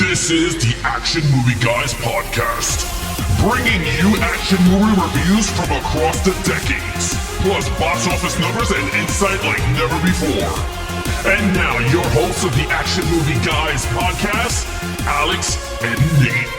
This is the Action Movie Guys podcast, bringing you action movie reviews from across the decades, plus box office numbers and insight like never before. And now, your hosts of the Action Movie Guys podcast, Alex and Nate.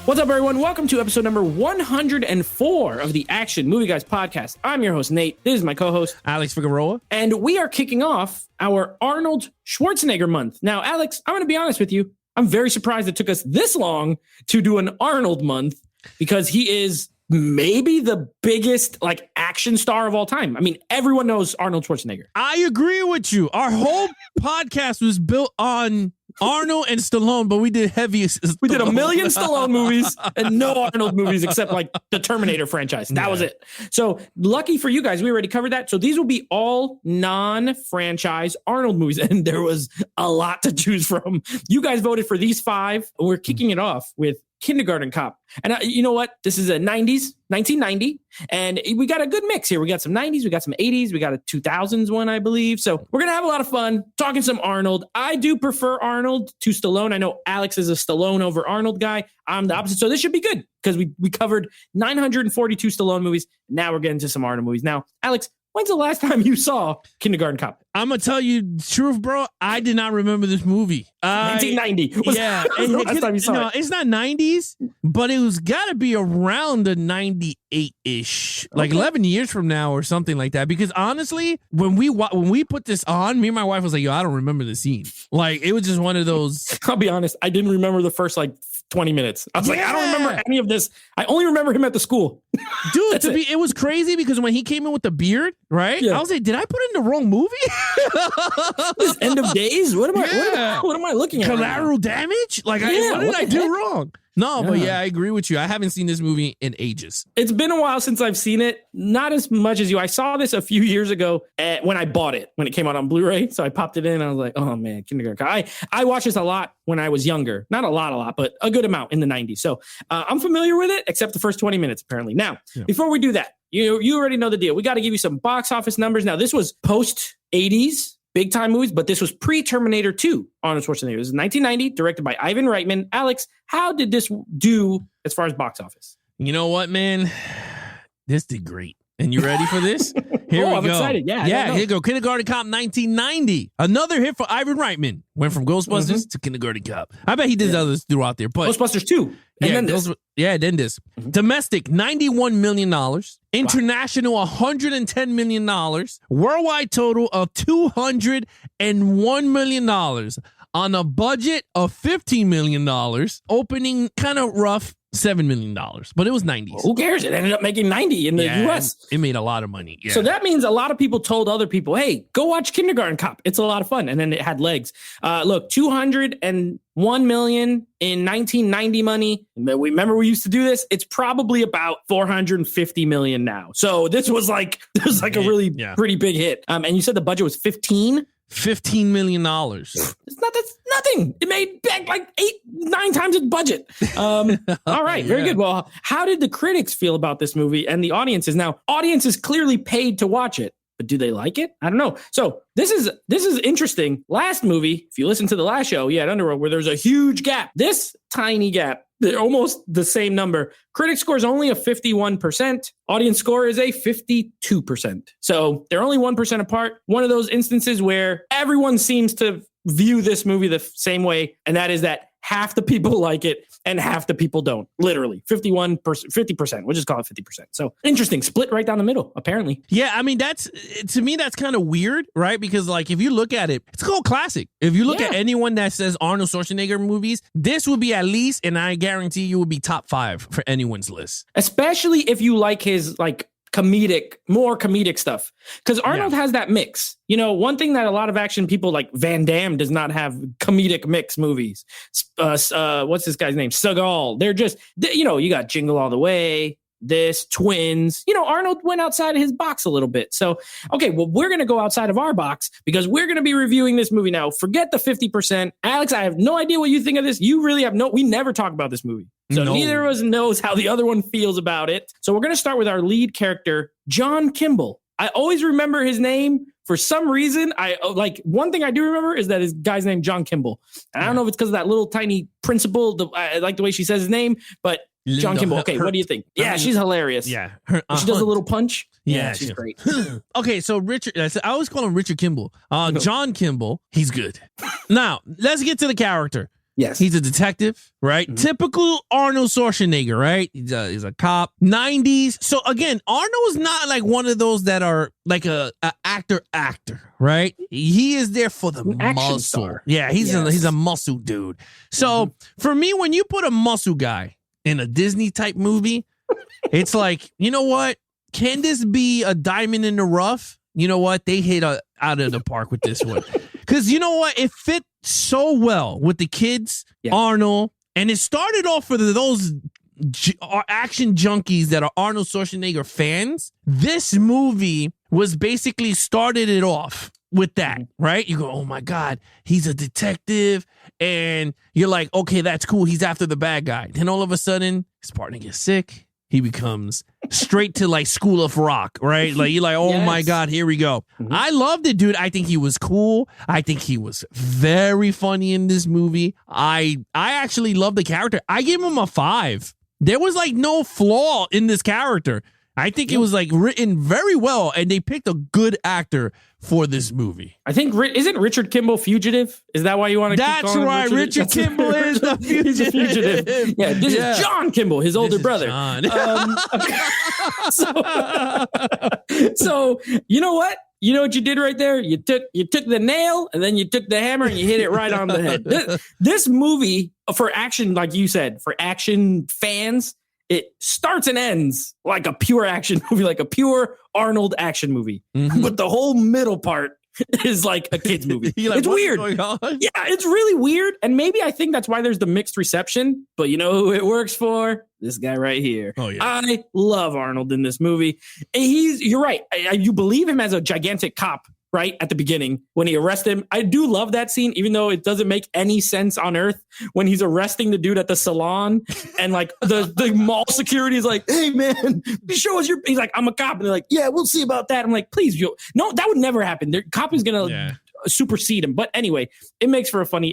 What's up, everyone? Welcome to episode number 104 of the Action Movie Guys podcast. I'm your host, Nate. This is my co-host, Alex Figueroa. And we are kicking off our Arnold Schwarzenegger month. Now, Alex, I'm going to be honest with you. I'm very surprised it took us this long to do an Arnold month because he is maybe the biggest action star of all time. I mean, everyone knows Arnold Schwarzenegger. I agree with you. Our whole podcast was built on Arnold and Stallone, but we did heavy. We did a million Stallone movies and no Arnold movies except the Terminator franchise. That was it. So lucky for you guys, we already covered that. So these will be all non-franchise Arnold movies, and there was a lot to choose from. You guys voted for these five. We're kicking it off with Kindergarten Cop. And you know what? This is a 90s, 1990. And we got a good mix here. We got some 90s, we got some 80s, we got a 2000s one, I believe. So we're going to have a lot of fun talking some Arnold. I do prefer Arnold to Stallone. I know Alex is a Stallone over Arnold guy. I'm the opposite. So this should be good because we covered 942 Stallone movies. Now we're getting to some Arnold movies. Now, Alex, when's the last time you saw Kindergarten Cop? I'm going to tell you the truth, bro. I did not remember this movie. 1990. Yeah. Last time you saw it. It's not 90s, but it was got to be around the 98-ish, like 11 years from now or something like that. Because honestly, when we put this on, me and my wife was like, yo, I don't remember the scene. Like, it was just one of those. I'll be honest. I didn't remember the first 20 minutes. I was like, I don't remember any of this. I only remember him at the school. Dude, it was crazy because when he came in with the beard, right? Yeah. I was like, did I put in the wrong movie? This End of Days? What am I looking at? Collateral Damage? What did I do wrong? No, but yeah, I agree with you. I haven't seen this movie in ages. It's been a while since I've seen it. Not as much as you. I saw this a few years ago when I bought it, when it came out on Blu-ray. So I popped it in and I was like, oh man, Kindergarten Cop. I watched this a lot when I was younger. Not a lot, but a good amount in the 90s. So I'm familiar with it, except the first 20 minutes, apparently. Now, before we do that, you already know the deal. We got to give you some box office numbers. Now, this was post-80s. Big time movies, but this was pre-Terminator 2, Arnold Schwarzenegger. This is 1990, directed by Ivan Reitman. Alex, how did this do as far as box office? You know what, man? This did great. And you ready for this? Here we go. I'm excited. Yeah, here you go. Kindergarten Cop 1990. Another hit for Ivan Reitman. Went from Ghostbusters to Kindergarten Cop. I bet he did others throughout there. But Ghostbusters 2. And then this. Then this. Domestic, $91 million. International, $110 million. Worldwide total of $201 million. On a budget of $15 million. Opening kind of rough. $7 million, but it was 90s. Well, who cares? It ended up making 90 in the US. It made a lot of money. Yeah. So that means a lot of people told other people, hey, go watch Kindergarten Cop. It's a lot of fun. And then it had legs. Look, $201 million in 1990 money. Remember we used to do this? It's probably about $450 million now. So this was a really pretty big hit. And you said the budget was $15 million. That's nothing. It made back 8-9 times its budget. All right, very good. Well, how did the critics feel about this movie and the audiences? Now, audiences clearly paid to watch it, but do they like it? I don't know. So this is interesting. Last movie, if you listen to the last show, you had Underworld, where there's a huge gap. This tiny gap. They're almost the same number. Critic score is only a 51%. Audience score is a 52%. So they're only 1% apart. One of those instances where everyone seems to view this movie the same way, and that is that half the people like it and half the people don't. Literally 50%. We'll just call it 50%. So interesting. Split right down the middle, apparently. Yeah, I mean, to me, that's kind of weird, right? Because if you look at it, it's called classic. If you look at anyone that says Arnold Schwarzenegger movies, this would be at least, and I guarantee you will be top 5 for anyone's list. Especially if you like his more comedic stuff. Because Arnold has that mix. One thing that a lot of action people like Van Damme does not have comedic mix movies. What's this guy's name? Seagal. They're just, you got Jingle All the Way, Twins. Arnold went outside of his box a little bit. So, okay, well, we're going to go outside of our box because we're going to be reviewing this movie now. Forget the 50%. Alex, I have no idea what you think of this. You really have we never talk about this movie. So neither of us knows how the other one feels about it. So we're going to start with our lead character, John Kimball. I always remember his name for some reason, I like one thing I do remember is that his guy's named John Kimball. And I don't know if it's because of that little tiny principal. I like the way she says his name, but John Kimball. Okay, what do you think? Yeah, she's hilarious. Yeah. She does a little punch. Yeah, she's great. Okay, so Richard, I always call him Richard Kimball. John Kimball, he's good. Now, let's get to the character. Yes. He's a detective, right? Mm-hmm. Typical Arnold Schwarzenegger, right? He's a cop. 90s. So again, Arnold's not like one of those that are like a actor, right? He is there for the muscle. Star. Yeah, he's a muscle dude. So for me, when you put a muscle guy in a Disney type movie, it's like, you know what? Can this be a diamond in the rough? You know what? They hit out of the park with this one. Because you know what? It fit so well with the kids, Arnold, and it started off for those action junkies that are Arnold Schwarzenegger fans. This movie was basically started it off with that, right? You go, oh my God, he's a detective. And you're like, okay, that's cool. He's after the bad guy. Then all of a sudden, his partner gets sick. He becomes straight to like School of Rock, right? Like you're like, oh my God, here we go. I loved it, dude. I think he was cool. I think he was very funny in this movie. I actually love the character. I gave him a 5. There was like no flaw in this character. I think it was like written very well, and they picked a good actor for this movie. I think isn't Richard Kimball fugitive? Is that why you want to? That's right. Richard Kimball is the fugitive. He's a fugitive. Yeah, this is John Kimball, his older brother. So you know what? You know what you did right there? You took the nail and then you took the hammer and you hit it right on the head. This movie for action, like you said, for action fans. It starts and ends like a pure action movie, like a pure Arnold action movie. But the whole middle part is like a kid's movie. Like, it's weird. Yeah, it's really weird. And maybe I think that's why there's the mixed reception. But you know who it works for? This guy right here. Oh, yeah. I love Arnold in this movie. You're right. You believe him as a gigantic cop. Right at the beginning when he arrests him. I do love that scene, even though it doesn't make any sense on earth when he's arresting the dude at the salon and like the mall security is like, hey man, show us he's like, I'm a cop. And they're like, yeah, we'll see about that. I'm like, please, no, that would never happen. The cop is going to supersede him. But anyway, it makes for a funny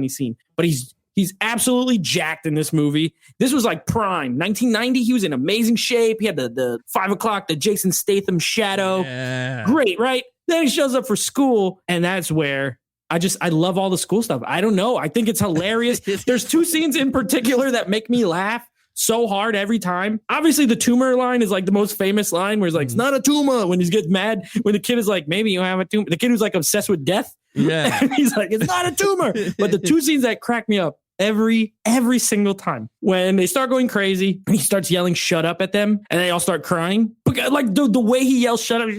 scene, but he's absolutely jacked in this movie. This was like prime 1990. He was in amazing shape. He had the 5 o'clock, the Jason Statham shadow. Yeah. Great, right? Then he shows up for school, and that's where I love all the school stuff. I don't know. I think it's hilarious. There's 2 scenes in particular that make me laugh so hard every time. Obviously, the tumor line is like the most famous line where he's like, it's not a tumor. When he gets mad, when the kid is like, maybe you have a tumor. The kid who's like obsessed with death. Yeah. And he's like, it's not a tumor. But the 2 scenes that crack me up every single time when they start going crazy and he starts yelling shut up at them and they all start crying, like the way he yells shut up,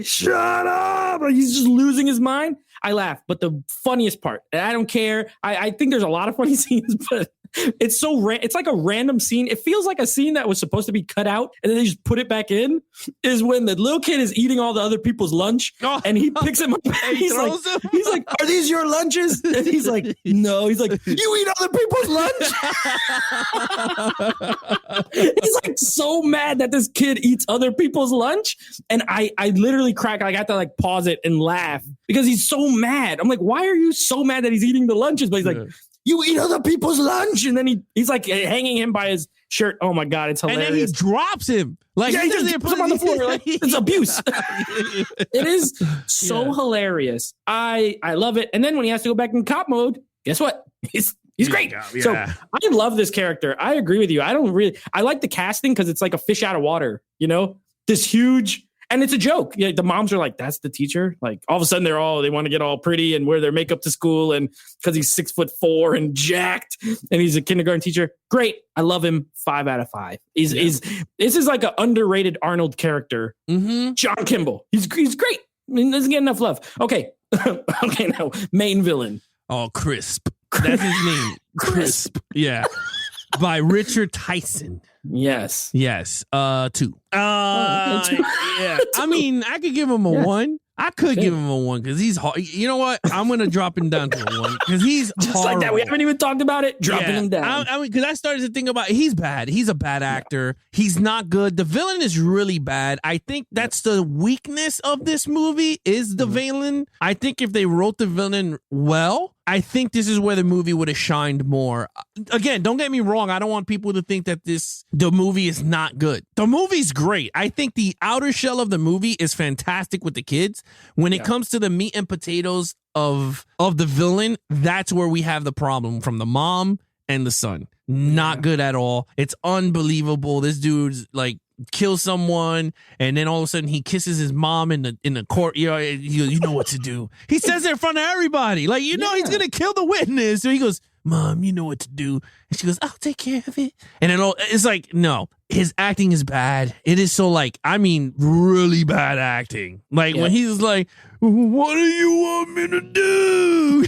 like he's just losing his mind. I laugh. But the funniest part, and I don't care, I think there's a lot of funny scenes, but it's so it's like a random scene. It feels like a scene that was supposed to be cut out and then they just put it back in, is when the little kid is eating all the other people's lunch and he picks him up and he's like, are these your lunches? And he's like, no. He's like, you eat other people's lunch? He's like so mad that this kid eats other people's lunch. And I literally crack. I got to like pause it and laugh because he's so mad. I'm like, why are you so mad that he's eating the lunches? But he's like, you eat other people's lunch. And then he's like hanging him by his shirt. Oh my God, it's hilarious. And then he drops him. Like, he just puts him on the floor. Like, it's abuse. It is so hilarious. I love it. And then when he has to go back in cop mode, guess what? He's great. Yeah. So I love this character. I agree with you. I like the casting because it's like a fish out of water, you know, this huge. And it's a joke. Yeah, the moms are like, that's the teacher. Like all of a sudden they want to get all pretty and wear their makeup to school. And because he's 6'4" and jacked and he's a kindergarten teacher. Great. I love him. 5 out of 5. This is like an underrated Arnold character. John Kimball. He's great. I mean, doesn't get enough love. Okay. Okay. Now main villain. Oh, Crisp. That's his name. Crisp. Yeah. By Richard Tyson. Yes. 2. Yeah. I mean, I could give him a 1. I could give him a 1 because he's hard. You know what? I'm gonna drop him down to a 1 because he's just horrible. like that. We haven't even talked about it. Dropping him down. I mean, because I started to think about he's bad. He's a bad actor. He's not good. The villain is really bad. I think that's the weakness of this movie is the villain. I think if they wrote the villain well, I think this is where the movie would have shined more. Again, don't get me wrong. I don't want people to think that the movie is not good. The movie's great. I think the outer shell of the movie is fantastic with the kids. When it comes to the meat and potatoes of the villain, that's where we have the problem from the mom and the son. Not good at all. It's unbelievable. This dude's like kill someone, and then all of a sudden he kisses his mom in the court. You know, he goes, you know what to do. He says it in front of everybody, like he's gonna kill the witness. So he goes, Mom, you know what to do. And she goes, I'll take care of it. And then it's like, no, his acting is bad. It is so really bad acting. Like when he's like, what do you want me to do?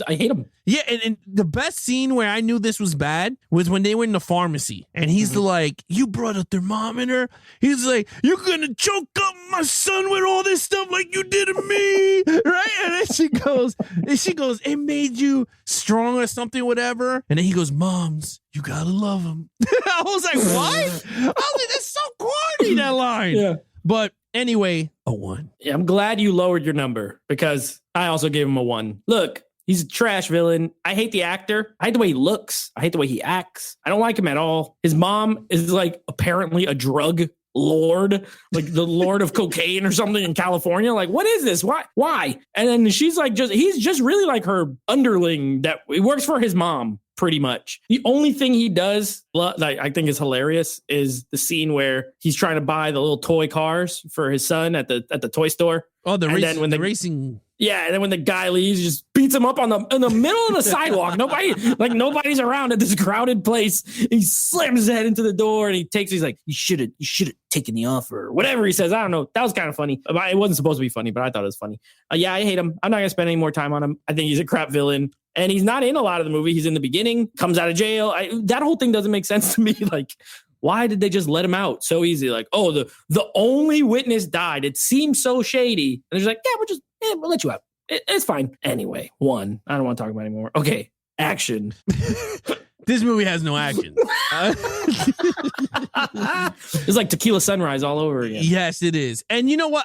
I hate him. Yeah, and the best scene where I knew this was bad was when they were in the pharmacy. And he's like, you brought a thermometer? He's like, you're going to choke up my son with all this stuff like you did to me, right? And then she goes, it made you strong or something, whatever. And then he goes, Moms, you got to love him. I was like, what? I was like, that's so corny, that line. Yeah. But anyway, a 1. Yeah, I'm glad you lowered your number because I also gave him a 1. Look, he's a trash villain. I hate the actor. I hate the way he looks. I hate the way he acts. I don't like him at all. His mom is like apparently a drug lord, like the lord of cocaine or something in California. Like, what is this? Why? And then she's like, he's just really like her underling that he works for his mom. Pretty much. The only thing he does that I think is hilarious is the scene where he's trying to buy the little toy cars for his son at the toy store. Oh, the racing. Yeah, and then when the guy leaves, he just beats him up in the middle of the sidewalk. Nobody's around at this crowded place. He slams his head into the door and he's like, you should have taken the offer or whatever he says. I don't know. That was kind of funny. It wasn't supposed to be funny, but I thought it was funny. Yeah, I hate him. I'm not gonna spend any more time on him. I think he's a crap villain. And he's not in a lot of the movie. He's in the beginning, comes out of jail. That whole thing doesn't make sense to me. Like, why did they just let him out so easy? Like, oh, the only witness died. It seems so shady. And they're like, yeah, we'll let you out. It's fine. Anyway, 1. I don't want to talk about it anymore. Okay, action. This movie has no action. It's like Tequila Sunrise all over again. Yes, it is. And you know what?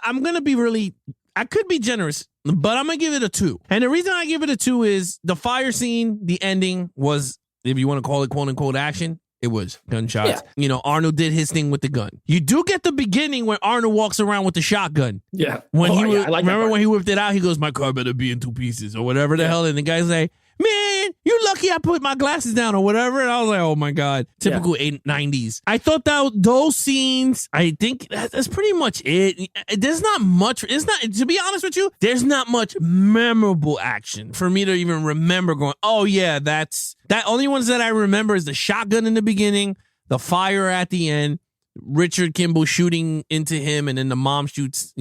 I could be generous, but I'm going to give it a 2. And the reason I give it a 2 is the fire scene, the ending was, if you want to call it quote unquote action, it was gunshots. Yeah. You know, Arnold did his thing with the gun. You do get the beginning where Arnold walks around with the shotgun. Yeah. Remember when he whipped it out, he goes, my car better be in 2 pieces or whatever the hell. And the guy's like, man, you're lucky I put my glasses down or whatever. And I was like, oh my God, typical 90s. I thought that those scenes, I think that's pretty much it. There's not much. To be honest with you, there's not much memorable action for me to even remember going, oh yeah, that only ones that I remember is the shotgun in the beginning, the fire at the end, Richard Kimball shooting into him, and then the mom shoots,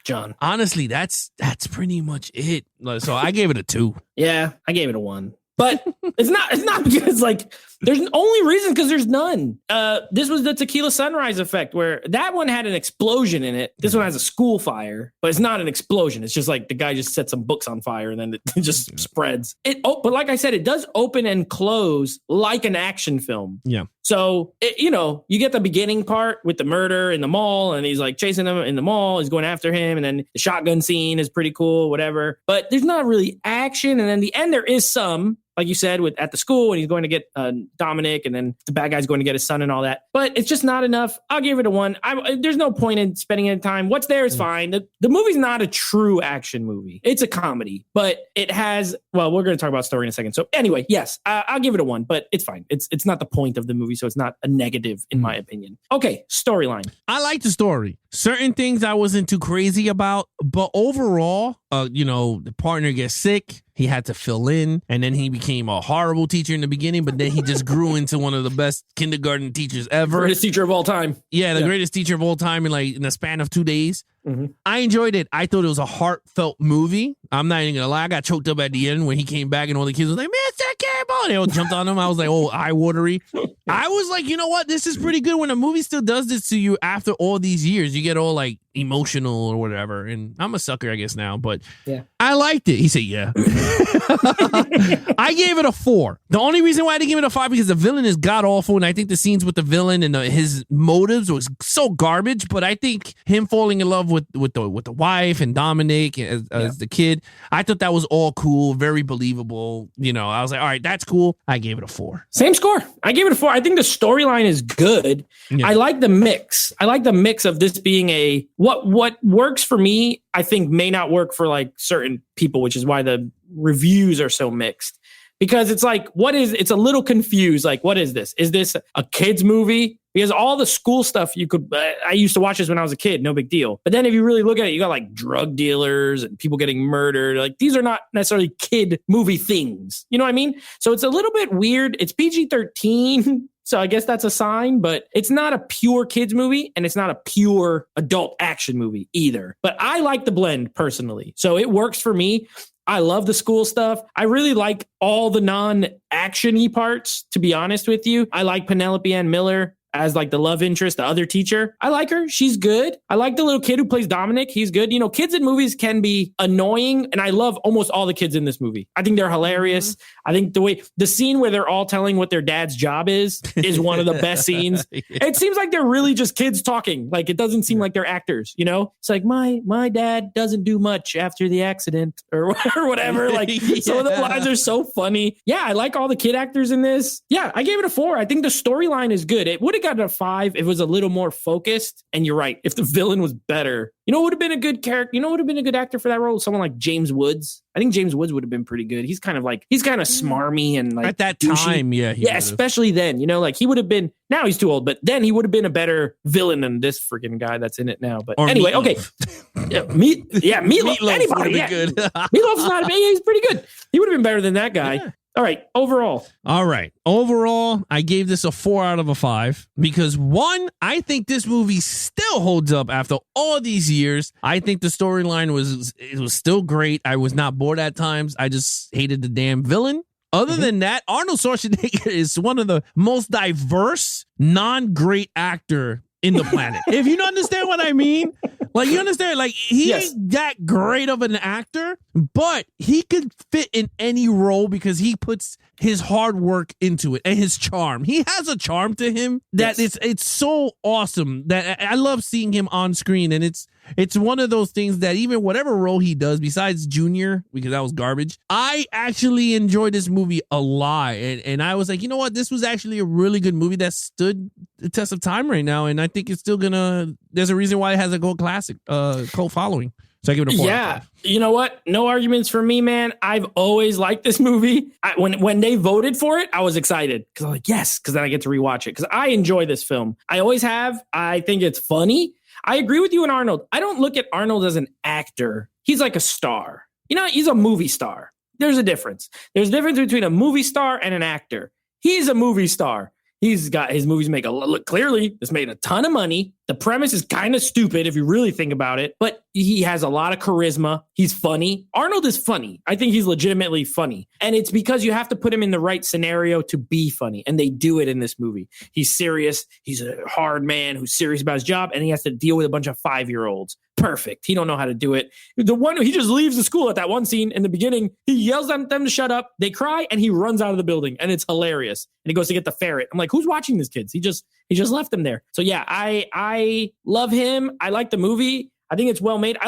John. Honestly, that's pretty much it. So I gave it a 2. Yeah, I gave it a 1. But it's not because there's only reason because there's none. This was the Tequila Sunrise effect where that one had an explosion in it. This one has a school fire, but it's not an explosion. It's just like the guy just set some books on fire and then it just spreads. But like I said, it does open and close like an action film. Yeah. So, you get the beginning part with the murder in the mall and he's like chasing him in the mall. He's going after him. And then the shotgun scene is pretty cool, whatever. But there's not really action. And then the end, there is some, like you said, at the school and he's going to get Dominic and then the bad guy's going to get his son and all that. But it's just not enough. I'll give it a 1. There's no point in spending any time. What's there is fine. The movie's not a true action movie. It's a comedy, but it has, well, we're going to talk about story in a second. So anyway, yes, I'll give it a 1, but it's fine. It's not the point of the movie. So it's not a negative in my opinion. Okay, storyline. I like the story. Certain things I wasn't too crazy about, but overall, the partner gets sick. He had to fill in, and then he became a horrible teacher in the beginning, but then he just grew into one of the best kindergarten teachers ever. Greatest teacher of all time. Yeah, the greatest teacher of all time in the span of 2 days. Mm-hmm. I enjoyed it. I thought it was a heartfelt movie. I'm not even going to lie. I got choked up at the end when he came back and all the kids was like, Mr. Kimball! fireball. They all jumped on him. I was like, oh, eye watery. I was like, you know what? This is pretty good when a movie still does this to you after all these years. You get all like emotional or whatever. And I'm a sucker, I guess, now, but yeah. I liked it. He said, yeah. I gave it a 4. The only reason why I didn't give it a 5 because the villain is god awful. And I think the scenes with the villain and his motives was so garbage. But I think him falling in love with the wife and Dominic as the kid, I thought that was all cool, very believable. You know, I was like, all right, that's cool. I gave it a 4. Same score. I gave it a 4. I think the storyline is good. Yeah. I like the mix. I like the mix of this being what works for me, I think may not work for like certain people, which is why the reviews are so mixed. Because it's like, it's a little confused. Like, what is this? Is this a kid's movie? Because all the school stuff I used to watch this when I was a kid, no big deal. But then if you really look at it, you got like drug dealers and people getting murdered. Like these are not necessarily kid movie things. You know what I mean? So it's a little bit weird. It's PG-13. So I guess that's a sign, but it's not a pure kids movie and it's not a pure adult action movie either. But I like the blend personally. So it works for me. I love the school stuff. I really like all the non-action-y parts, to be honest with you. I like Penelope Ann Miller as like the love interest, the other teacher. I like her. She's good. I like the little kid who plays Dominic. He's good. You know, kids in movies can be annoying, and I love almost all the kids in this movie. I think they're hilarious. I think the scene where they're all telling what their dad's job is one of the best scenes. Yeah. It seems like they're really just kids talking. Like it doesn't seem like they're actors, you know? It's like my dad doesn't do much after the accident or whatever. Like some of the lines are so funny. Yeah, I like all the kid actors in this. Yeah, I gave it a 4. I think the storyline is good. It would have gotten a 5 if it was a little more focused. And you're right, if the villain was better, you know, it would have been a good character. You know, would have been a good actor for that role. Someone like James Woods. I think James Woods would have been pretty good. He's kind of smarmy and like at that douchey. time. Yeah, especially then. You know, like he would have been. Now he's too old, but then he would have been a better villain than this freaking guy that's in it now. But or anyway, Meatloaf. Okay, Meatloaf. Anybody? Yeah. Good. Meatloaf's not. He's pretty good. He would have been better than that guy. Yeah. All right. Overall, I gave this a 4 out of a 5 because 1, I think this movie still holds up after all these years. I think the storyline was still great. I was not bored at times. I just hated the damn villain. Other than that, Arnold Schwarzenegger is one of the most diverse, non-great actor in the planet. If you understand what I mean, like you understand, like he ain't that great of an actor, but he could fit in any role because he puts his hard work into it and his charm. He has a charm to him that it's so awesome that I love seeing him on screen. And it's one of those things that even whatever role he does, besides Junior, because that was garbage, I actually enjoyed this movie a lot. And I was like, you know what? This was actually a really good movie that stood the test of time right now. And I think it's still there's a reason why it has a cult following. So I give it a 4. Yeah. You know what? No arguments for me, man. I've always liked this movie. When they voted for it, I was excited because I'm like, yes, because then I get to rewatch it because I enjoy this film. I always have. I think it's funny. I agree with you and Arnold. I don't look at Arnold as an actor. He's like a star. You know, he's a movie star. There's a difference. There's a difference between a movie star and an actor. He's a movie star. He's got his movies make clearly this made a ton of money. The premise is kind of stupid if you really think about it, but he has a lot of charisma. He's funny. Arnold is funny. I think he's legitimately funny. And it's because you have to put him in the right scenario to be funny. And they do it in this movie. He's serious. He's a hard man who's serious about his job. And he has to deal with a bunch of 5-year-olds. Perfect. He don't know how to do it. He just leaves the school at that one scene in the beginning. He yells at them to shut up. They cry and he runs out of the building and it's hilarious. And he goes to get the ferret. I'm like, who's watching these kids? He just left them there. So yeah, I love him. I like the movie. I think it's well made.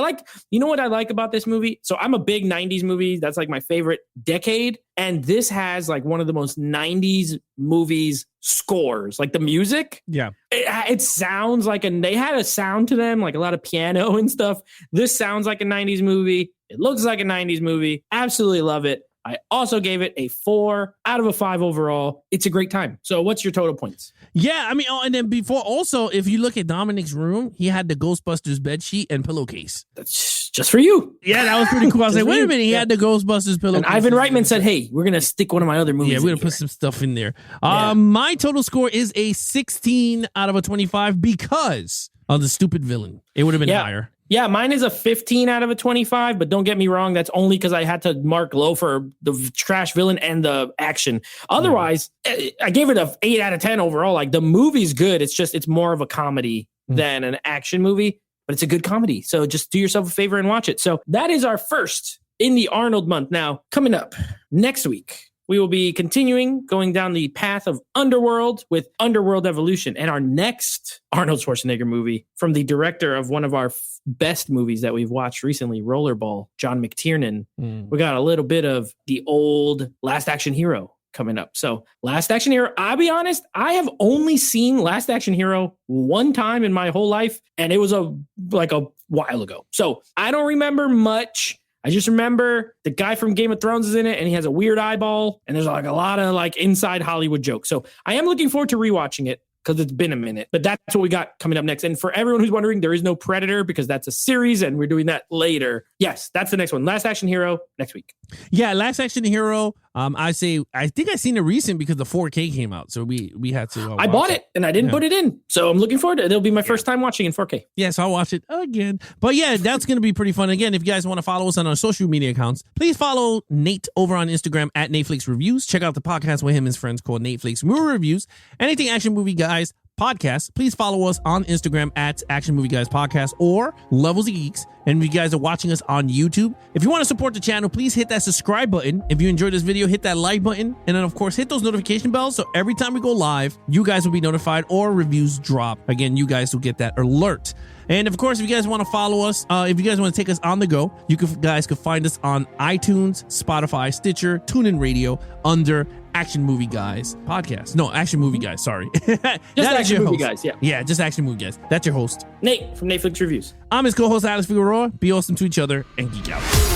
You know what I like about this movie? So I'm a big 90s movie. That's like my favorite decade. And this has like one of the most 90s movies scores, like the music. Yeah. It sounds like they had a sound to them, like a lot of piano and stuff. This sounds like a 90s movie. It looks like a 90s movie. Absolutely love it. I also gave it a 4 out of a 5 overall. It's a great time. So what's your total points? Yeah, I mean, and then before also, if you look at Dominic's room, he had the Ghostbusters bedsheet and pillowcase. That's just for you. Yeah, that was pretty cool. I was like, wait a minute, he had the Ghostbusters pillowcase. And Ivan Reitman said, hey, we're going to stick one of my other movies. Yeah, we're going to put some stuff in there. My total score is a 16 out of a 25 because of the stupid villain. It would have been higher. Yeah, mine is a 15 out of a 25, but don't get me wrong. That's only because I had to mark low for the trash villain and the action. Otherwise, I gave it a 8 out of 10 overall. Like the movie's good. It's more of a comedy than an action movie, but it's a good comedy. So just do yourself a favor and watch it. So that is our first in the Arnold month. Now, coming up next week, we will be continuing going down the path of Underworld with Underworld Evolution. And our next Arnold Schwarzenegger movie from the director of one of our best movies that we've watched recently, Rollerball, John McTiernan. We got a little bit of the old Last Action Hero coming up. So Last Action Hero, I'll be honest, I have only seen Last Action Hero one time in my whole life. And it was a while ago. So I don't remember much. I just remember the guy from Game of Thrones is in it and he has a weird eyeball and there's like a lot of like inside Hollywood jokes. So I am looking forward to rewatching it because it's been a minute, but that's what we got coming up next. And for everyone who's wondering, there is no Predator because that's a series and we're doing that later. Yes, that's the next one. Last Action Hero next week. Yeah, Last Action Hero. I think I seen it recent because the 4K came out, so we had to. I bought it and I didn't put it in, so I'm looking forward to it. It'll be my first time watching in 4K. Yeah, so I'll watch it again. But yeah, that's gonna be pretty fun. Again, if you guys want to follow us on our social media accounts, please follow Nate over on Instagram at Netflix Reviews. Check out the podcast with him and his friends called Netflix Movie Reviews. Anything Action Movie Guys Podcast, please follow us on Instagram at Action Movie Guys Podcast or Levels of Geeks. And if you guys are watching us on YouTube, if you want to support the channel, please hit that subscribe button. If you enjoyed this video, hit that like button. And then, of course, hit those notification bells. So every time we go live, you guys will be notified or reviews drop. Again, you guys will get that alert. And of course, if you guys want to follow us, if you guys want to take us on the go, guys can find us on iTunes, Spotify, Stitcher, TuneIn Radio under Action Movie Guys Podcast. No, Action Movie Guys, sorry. Just Action Movie Guys, yeah. Yeah, just Action Movie Guys. That's your host. Nate from Netflix Reviews. I'm his co-host, Alex Figueroa. Be awesome to each other and geek out.